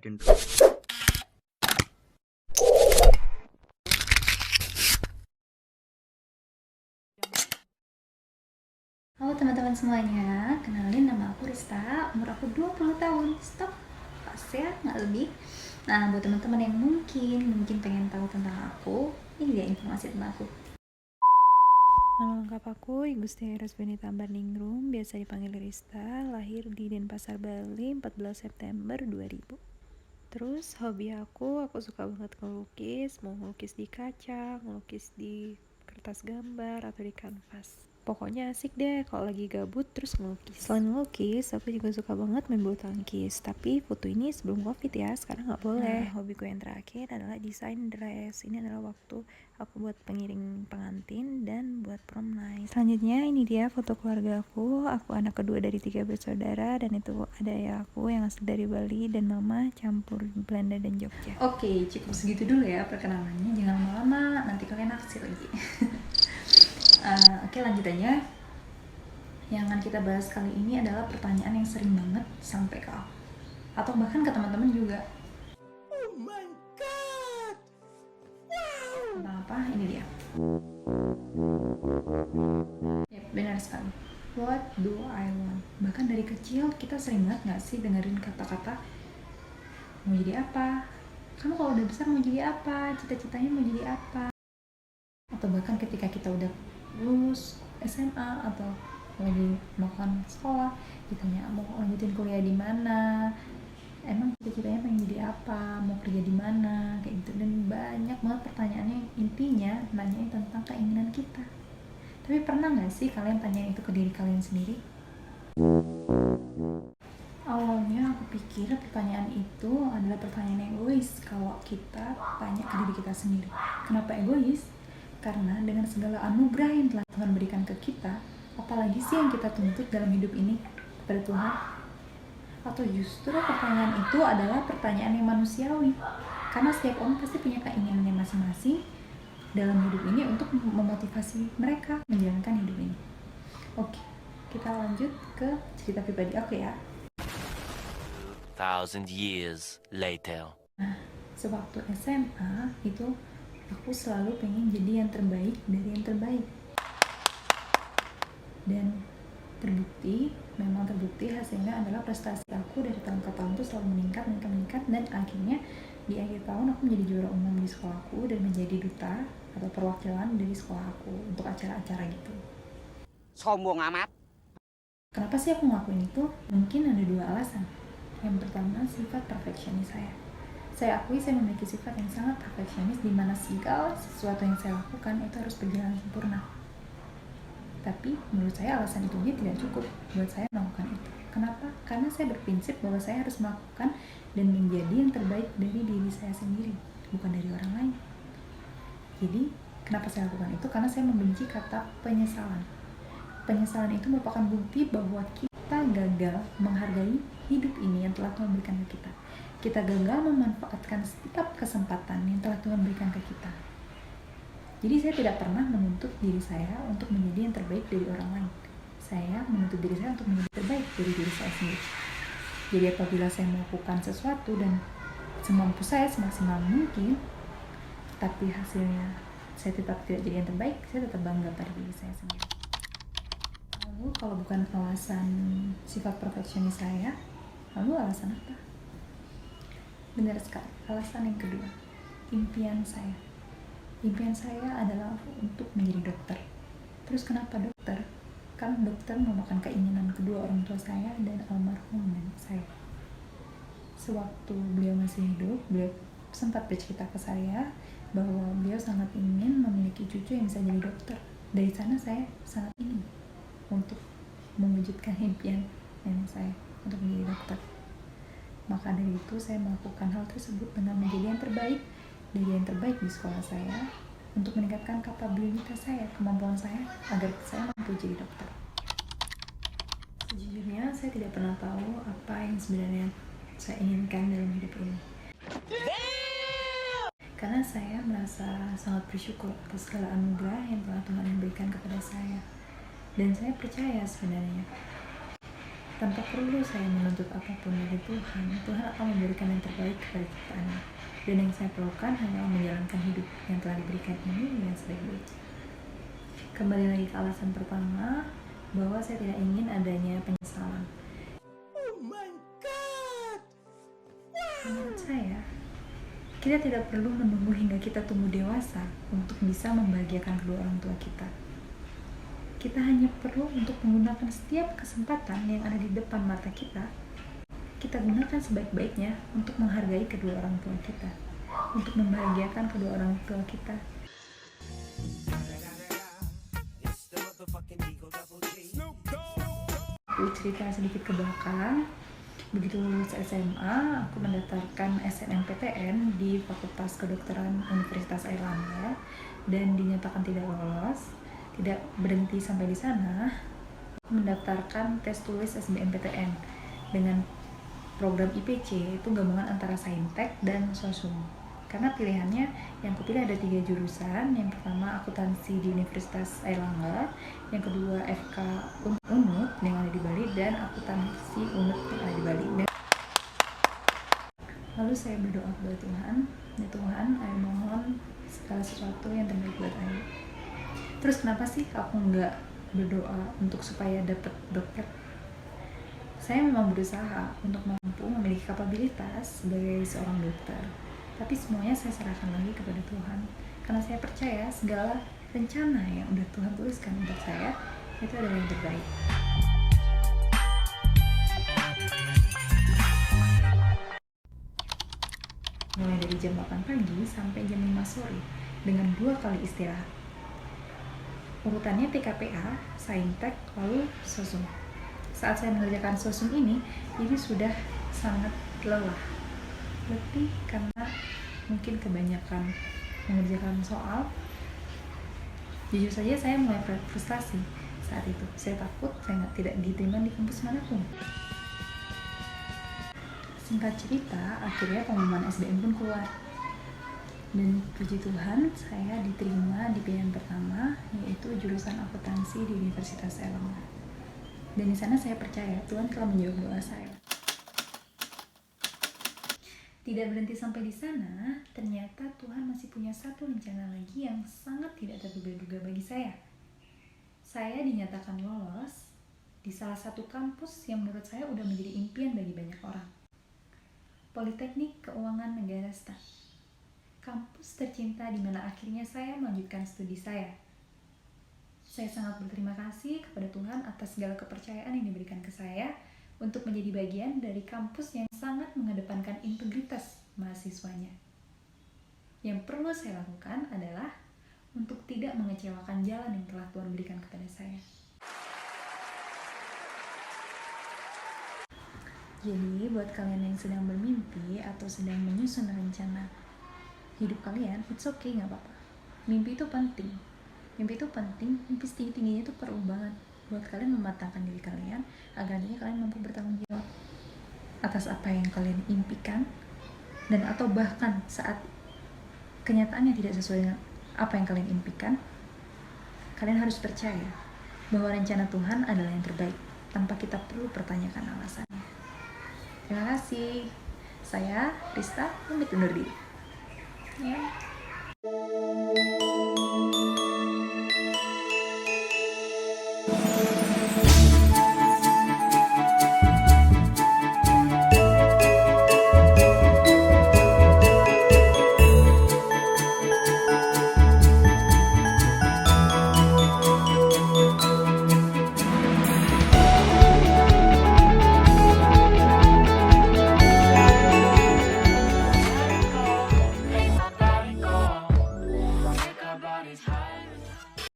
Badun. Halo teman-teman semuanya, kenalin nama aku Rista, umur aku 20 tahun. Stop, pas ya, nggak lebih. Nah, buat teman-teman yang mungkin pengen tahu tentang aku, ini dia informasi tentang aku. Nama lengkap aku Igusti Heras Benita Bandingrum, biasa dipanggil Rista, lahir di Denpasar, Bali 14 September 2000. Terus hobi aku suka banget ngelukis, mau ngelukis di kaca, ngelukis di kertas gambar atau di kanvas. Pokoknya asik deh kalau lagi gabut terus ngelukis. Selain ngelukis, aku juga suka banget main bulu tangkis. Tapi foto ini sebelum covid ya, sekarang nggak boleh. Hobiku yang terakhir adalah desain dress. Ini adalah waktu aku buat pengiring pengantin dan buat prom night. Selanjutnya ini dia foto keluarga aku. Aku anak kedua dari 3 bersaudara dan itu ada ayah aku yang asli dari Bali dan mama campur Belanda dan Jogja. Oke, cukup segitu dulu ya perkenalannya. Jangan lama-lama, nanti kalian naksir lagi. Oke, lanjut aja. Yang akan kita bahas kali ini adalah pertanyaan yang sering banget sampai ke aku, atau bahkan ke teman-teman juga. Oh my god! Wow! Tentang apa? Ini dia. Yap, benar sekali. What do I want? Bahkan dari kecil kita sering banget gak sih dengerin kata-kata mau jadi apa? Kamu kalau udah besar mau jadi apa? Cita-citanya mau jadi apa? Atau bahkan ketika kita udah lulus SMA atau lagi melakukan sekolah, ditanya mau lanjutin kuliah di mana, emang cita-citanya pengen jadi apa, mau kerja di mana, kayak gitu. Dan banyak banget pertanyaannya, intinya nanyain tentang keinginan kita. Tapi pernah nggak sih kalian tanya itu ke diri kalian sendiri? Awalnya aku pikir pertanyaan itu adalah pertanyaan egois kalau kita tanya ke diri kita sendiri. Kenapa egois? Karena dengan segala anugerah yang telah Tuhan berikan ke kita, apalagi sih yang kita tuntut dalam hidup ini kepada Tuhan? Atau justru pertanyaan itu adalah pertanyaan yang manusiawi? Karena setiap orang pasti punya keinginannya masing-masing dalam hidup ini untuk memotivasi mereka menjalankan hidup ini. Oke, kita lanjut ke cerita pribadi aku ya. 2,000 years later. Nah, sewaktu SMA itu aku selalu pengen jadi yang terbaik dari yang terbaik. Dan memang terbukti hasilnya adalah prestasi aku dari tahun ke tahun tuh selalu meningkat dan akhirnya di akhir tahun aku menjadi juara umum di sekolahku dan menjadi duta atau perwakilan dari sekolah aku untuk acara-acara gitu. Sombong amat. Kenapa sih aku ngelakuin itu? Mungkin ada 2 alasan. Yang pertama, sifat perfeksionis saya. Saya akui saya memiliki sifat yang sangat perfeksionis di mana segala sesuatu yang saya lakukan itu harus berjalan sempurna. Tapi menurut saya alasan itu dia tidak cukup buat saya melakukan itu. Kenapa? Karena saya berprinsip bahwa saya harus melakukan dan menjadi yang terbaik dari diri saya sendiri, bukan dari orang lain. Jadi, kenapa saya lakukan itu? Karena saya membenci kata penyesalan. Penyesalan itu merupakan bukti bahwa kita gagal menghargai hidup ini yang telah Tuhan berikan ke kita. Kita gagal memanfaatkan setiap kesempatan yang telah Tuhan berikan ke kita. Jadi saya tidak pernah menuntut diri saya untuk menjadi yang terbaik dari orang lain. Saya menuntut diri saya untuk menjadi terbaik dari diri saya sendiri. Jadi apabila saya melakukan sesuatu dan semampu saya semaksimal mungkin, tapi hasilnya saya tetap tidak jadi yang terbaik, saya tetap bangga pada diri saya sendiri. Lalu kalau bukan alasan sifat perfeksionis saya, lalu alasan apa? Benar sekali, alasan yang kedua, impian saya. Impian saya adalah untuk menjadi dokter. Terus kenapa dokter? Karena dokter merupakan keinginan kedua orang tua saya dan almarhum nenek saya. Sewaktu beliau masih hidup, beliau sempat bercerita ke saya bahwa beliau sangat ingin memiliki cucu yang bisa jadi dokter. Dari sana saya sangat ingin untuk mewujudkan impian nenek saya untuk menjadi dokter. Maka dari itu saya melakukan hal tersebut dengan menjadi yang terbaik dari yang terbaik di sekolah saya untuk meningkatkan kapabilitas saya, kemampuan saya agar saya mampu jadi dokter. Sejujurnya saya tidak pernah tahu apa yang sebenarnya saya inginkan dalam hidup ini. Karena saya merasa sangat bersyukur atas segala anugerah yang telah Tuhan berikan kepada saya. Dan saya percaya sebenarnya Tanpa perlu saya menuntut apapun dari Tuhan, Tuhan akan memberikan yang terbaik kepada ciptaannya. Dan yang saya perlukan hanya menjalankan hidup yang telah diberikan ini dengan sebaik-baiknya. Kembali lagi ke alasan pertama, bahwa saya tidak ingin adanya penyesalan. Oh my God! Menurut saya, kita tidak perlu menunggu hingga kita tumbuh dewasa untuk bisa membahagiakan kedua orang tua kita. Kita hanya perlu untuk menggunakan setiap kesempatan yang ada di depan mata kita. Kita gunakan sebaik-baiknya untuk menghargai kedua orang tua kita, untuk membahagiakan kedua orang tua kita. Aku cerita sedikit ke belakang. Begitu lulus SMA, aku mendaftarkan SNMPTN di Fakultas Kedokteran Universitas Airlangga dan dinyatakan tidak lolos. Tidak berhenti sampai di sana, aku mendaftarkan tes tulis SBMPTN dengan program IPC, itu gabungan antara Saintek dan Sosum. Karena pilihannya yang kupilih ada 3 jurusan. Yang pertama akuntansi di Universitas Airlangga, yang kedua FK Unut yang ada di Bali, dan akuntansi Unut yang ada di Bali. Lalu saya berdoa kepada Tuhan, ya Tuhan, Ayo mohon segala sesuatu yang terbaik buat Ayo. Terus kenapa sih aku nggak berdoa untuk supaya dapat dokter? Saya memang berusaha untuk mampu memiliki kapabilitas sebagai seorang dokter. Tapi semuanya saya serahkan lagi kepada Tuhan. Karena saya percaya segala rencana yang udah Tuhan tuliskan untuk saya, itu adalah yang terbaik. Mulai dari jam 8 pagi sampai jam 5 sore, dengan 2 kali istirahat. Urutannya TKPA, Saintek, lalu Sosum. Saat saya mengerjakan Sosum ini sudah sangat lelah. Letih karena mungkin kebanyakan mengerjakan soal. Jujur saja saya mulai frustasi saat itu. Saya takut saya tidak diterima di kampus manapun. Singkat cerita, akhirnya pengumuman SBM pun keluar. Dan puji Tuhan, saya diterima di pilihan pertama, yaitu jurusan akuntansi di Universitas Airlangga. Dan di sana saya percaya Tuhan telah menjawab doa saya. Tidak berhenti sampai di sana, ternyata Tuhan masih punya satu rencana lagi yang sangat tidak terduga-duga bagi saya. Saya dinyatakan lolos di salah satu kampus yang menurut saya udah menjadi impian bagi banyak orang. Politeknik Keuangan Negara STAN. Kampus tercinta di mana akhirnya saya melanjutkan studi saya. Saya sangat berterima kasih kepada Tuhan atas segala kepercayaan yang diberikan ke saya untuk menjadi bagian dari kampus yang sangat mengedepankan integritas mahasiswanya. Yang perlu saya lakukan adalah untuk tidak mengecewakan jalan yang telah Tuhan berikan kepada saya. Jadi, buat kalian yang sedang bermimpi atau sedang menyusun rencana hidup kalian, it's okay, nggak apa-apa. Mimpi itu penting. Mimpi setinggi-tingginya itu perlu banget buat kalian mematangkan diri kalian agar nantinya kalian mampu bertanggung jawab atas apa yang kalian impikan, dan atau bahkan saat kenyataannya tidak sesuai dengan apa yang kalian impikan, kalian harus percaya bahwa rencana Tuhan adalah yang terbaik tanpa kita perlu pertanyakan alasannya. Terima kasih. Saya Rista, pamit undur diri. Ya.